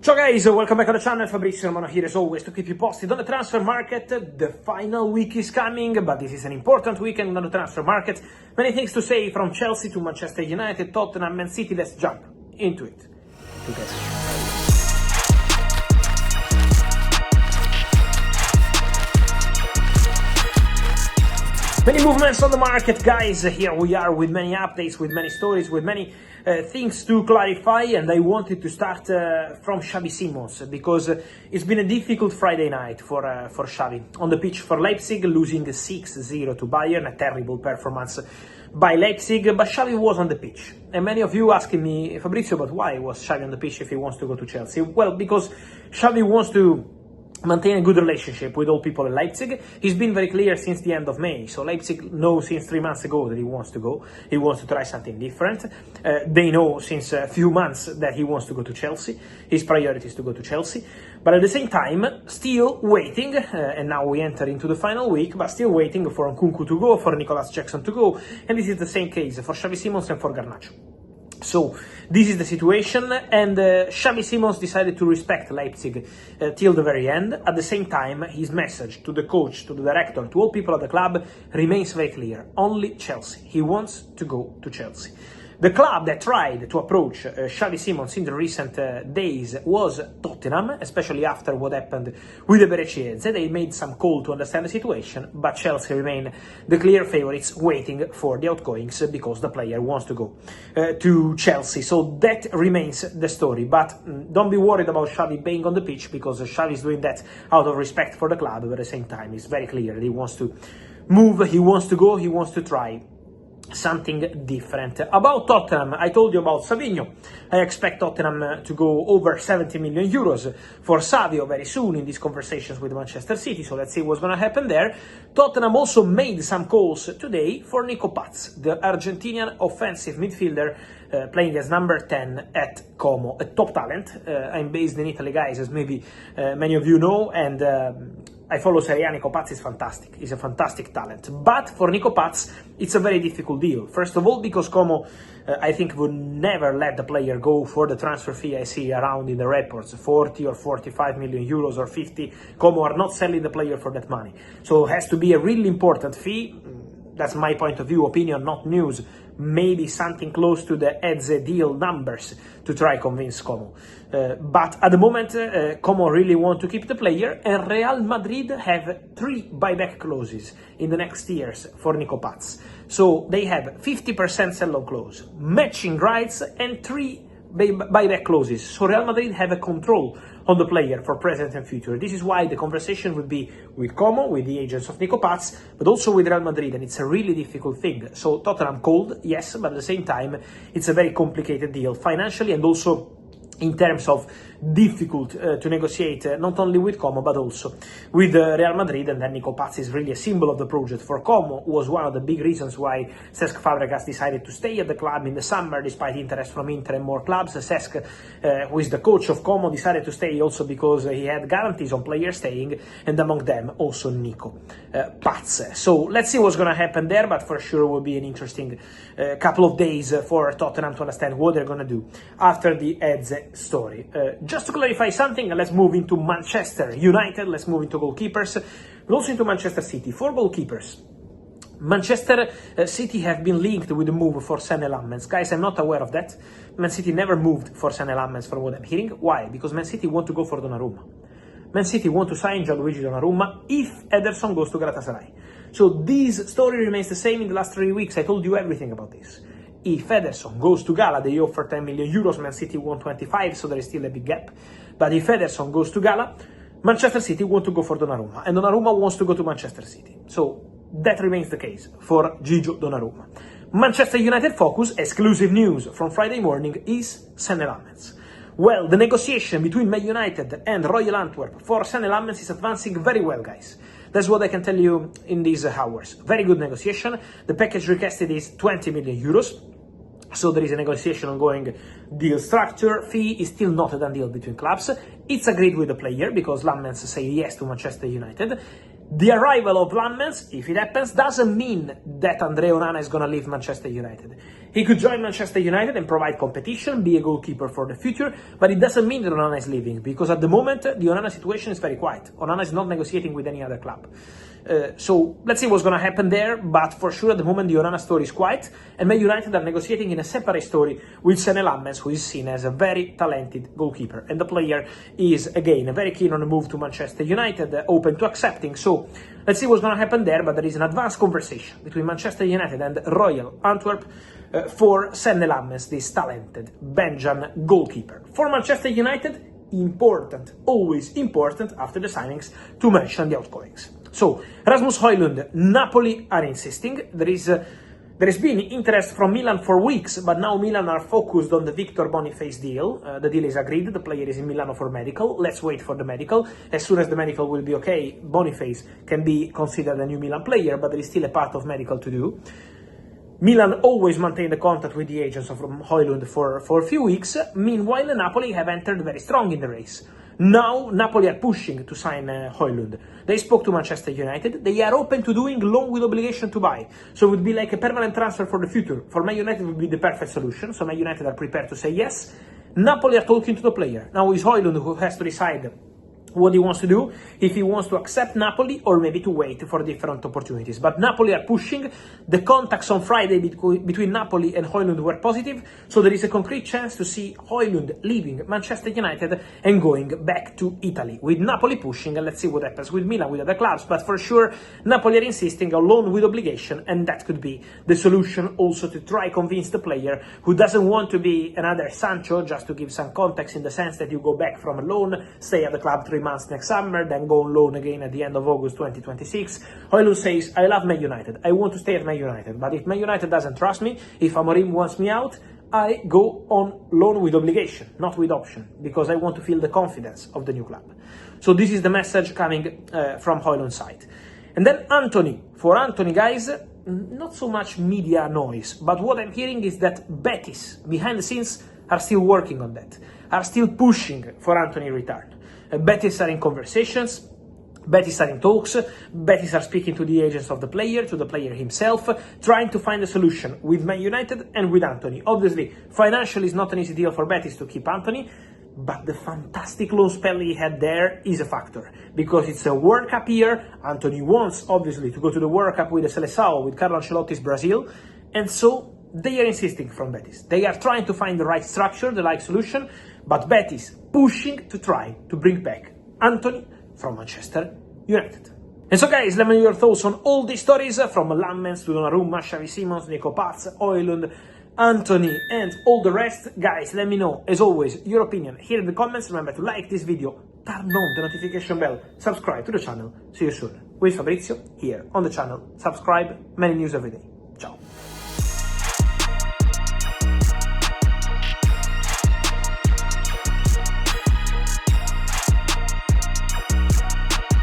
Ciao guys, welcome back on the channel. Fabrizio Romano here as always to keep you posted on the transfer market. The final week is coming, but this is an important weekend on the transfer market. Many things to say, from Chelsea to Manchester United, Tottenham, Man City. Let's jump into it together. Many movements on the market, guys. Here we are with many updates, with many stories, with many things to clarify, and I wanted to start from Xavi Simons, because it's been a difficult Friday night for Xavi. On the pitch for Leipzig, losing 6-0 to Bayern, a terrible performance by Leipzig, but Xavi was on the pitch. And many of you asking me, Fabrizio, but why was Xavi on the pitch if he wants to go to Chelsea? Well, because Xavi wants to maintain a good relationship with all people in Leipzig. He's been very clear since the end of May, so Leipzig knows since 3 months ago that he wants to go. He wants to try something different. They know since a few months that he wants to go to Chelsea. His priority is to go to Chelsea. But at the same time, still waiting, and now we enter into the final week, but still waiting for Nkunku to go, for Nicolás Jackson to go, and this is the same case for Xavi Simons and for Garnacho. So this is the situation, and Xavi Simons decided to respect Leipzig till the very end. At the same time, his message to the coach, to the director, to all people at the club remains very clear: only Chelsea. He wants to go to Chelsea. The club that tried to approach Xavi Simons in the recent days was Tottenham, especially after what happened with the Betis. They made some call to understand the situation, but Chelsea remain the clear favourites, waiting for the outgoings because the player wants to go to Chelsea. So that remains the story. But don't be worried about Xavi being on the pitch, because Xavi is doing that out of respect for the club, but at the same time it's very clear that he wants to move, he wants to go, he wants to try something different. About Tottenham, I told you about Savinho. I expect Tottenham to go over 70 million euros for Savio very soon in these conversations with Manchester City, so let's see what's going to happen there. Tottenham also made some calls today for Nico Paz, the Argentinian offensive midfielder playing as number 10 at Como, a top talent. I'm based in Italy, guys, as maybe many of you know, and I follow Serie A. Nico Paz is fantastic. He's a fantastic talent. But for Nico Paz, it's a very difficult deal. First of all, because Como, I think, would never let the player go for the transfer fee I see around in the reports, 40 or 45 million euros or 50. Como are not selling the player for that money. So it has to be a really important fee. That's my point of view, opinion, not news. Maybe something close to the Eze deal numbers to try convince Como. But at the moment, Como really want to keep the player, and Real Madrid have 3 buyback clauses in the next years for Nico Paz. So they have 50% sell-on clause, matching rights, and 3 buyback clauses. So Real Madrid have a control on the player for present and future. This is why the conversation would be with Como, with the agents of Nico Paz, but also with Real Madrid, and it's a really difficult thing. So Tottenham called, yes, but at the same time, it's a very complicated deal financially, and also in terms of difficult to negotiate, not only with Como but also with Real Madrid. And then Nico Paz is really a symbol of the project. For Como, was one of the big reasons why Cesc Fabregas decided to stay at the club in the summer, despite interest from Inter and more clubs. Cesc, who is the coach of Como, decided to stay also because he had guarantees on players staying, and among them also Nico Paz. So let's see what's going to happen there, but for sure it will be an interesting couple of days for Tottenham to understand what they're going to do after the Eze story. Just to clarify something, let's move into Manchester United, let's move into goalkeepers, but also into Manchester City. 4 goalkeepers. Manchester City have been linked with the move for Lammens. Guys, I'm not aware of that. Man City never moved for Lammens from what I'm hearing. Why? Because Man City want to go for Donnarumma. Man City want to sign Gianluigi Donnarumma if Ederson goes to Galatasaray. So this story remains the same in the last 3 weeks. I told you everything about this. If Ederson goes to Gala, they offer 10 million euros, Man City want 25, so there is still a big gap. But if Ederson goes to Gala, Manchester City want to go for Donnarumma, and Donnarumma wants to go to Manchester City. So that remains the case for Gigio Donnarumma. Manchester United focus, exclusive news from Friday morning, is Lammens. Well, the negotiation between Man United and Royal Antwerp for Lammens is advancing very well, guys. That's what I can tell you in these hours. Very good negotiation. The package requested is 20 million euros. So there is a negotiation ongoing. Deal structure, fee is still not a done deal between clubs. It's agreed with the player because Lammens say yes to Manchester United. The arrival of Lammens, if it happens, doesn't mean that Onana is going to leave Manchester United. He could join Manchester United and provide competition, be a goalkeeper for the future, but it doesn't mean that Onana is leaving, because at the moment, the Onana situation is very quiet. Onana is not negotiating with any other club. So let's see what's going to happen there, but for sure at the moment the Onana story is quiet, and Man United are negotiating in a separate story with Lammens, who is seen as a very talented goalkeeper, and the player is again very keen on a move to Manchester United, open to accepting. So let's see what's going to happen there, but there is an advanced conversation between Manchester United and Royal Antwerp for Lammens, this talented Belgian goalkeeper. For Manchester United, important, always important after the signings to mention the outgoings. So, Rasmus Højlund, Napoli are insisting. There has been interest from Milan for weeks, but now Milan are focused on the Victor Boniface deal. The deal is agreed, the player is in Milano for medical. Let's wait for the medical. As soon as the medical will be okay, Boniface can be considered a new Milan player, but there is still a part of medical to do. Milan always maintain the contact with the agents of Højlund for a few weeks. Meanwhile, Napoli have entered very strong in the race. Now, Napoli are pushing to sign Højlund. They spoke to Manchester United. They are open to doing loan with obligation to buy. So it would be like a permanent transfer for the future. For Man United, it would be the perfect solution. So Man United are prepared to say yes. Napoli are talking to the player. Now it's Højlund who has to decide what he wants to do, if he wants to accept Napoli or maybe to wait for different opportunities. But Napoli are pushing. The contacts on Friday between Napoli and Højlund were positive, so there is a concrete chance to see Højlund leaving Manchester United and going back to Italy. With Napoli pushing, and let's see what happens with Milan, with other clubs, but for sure Napoli are insisting on loan with obligation, and that could be the solution also to try convince the player who doesn't want to be another Sancho, just to give some context in the sense that you go back from a loan, stay at the club 3 months next summer, then go on loan again at the end of August 2026. Højlund says, I love Man United, I want to stay at Man United, but if Man United doesn't trust me, if Amorim wants me out, I go on loan with obligation, not with option, because I want to feel the confidence of the new club. So this is the message coming from Højlund's side. And then Antony. For Antony, guys, not so much media noise, but what I'm hearing is that Betis, behind the scenes, are still working on that, are still pushing for Antony return. Betis are in conversations, Betis are in talks, Betis are speaking to the agents of the player, to the player himself, trying to find a solution with Man United and with Antony. Obviously, financially is not an easy deal for Betis to keep Antony, but the fantastic loan spell he had there is a factor, because it's a World Cup year. Antony wants, obviously, to go to the World Cup with the Seleção, with Carlo Ancelotti's Brazil, and so they are insisting from Betis. They are trying to find the right structure, the right solution, but Betis pushing to try to bring back Antony from Manchester United. And so guys, let me know your thoughts on all these stories, from Lammens to Donnarumma, Xavi Simons, Nico, Højlund, Antony, and all the rest. Guys, let me know, as always, your opinion here in the comments. Remember to like this video, turn on the notification bell, subscribe to the channel. See you soon. With Fabrizio, here on the channel. Subscribe, many news every day.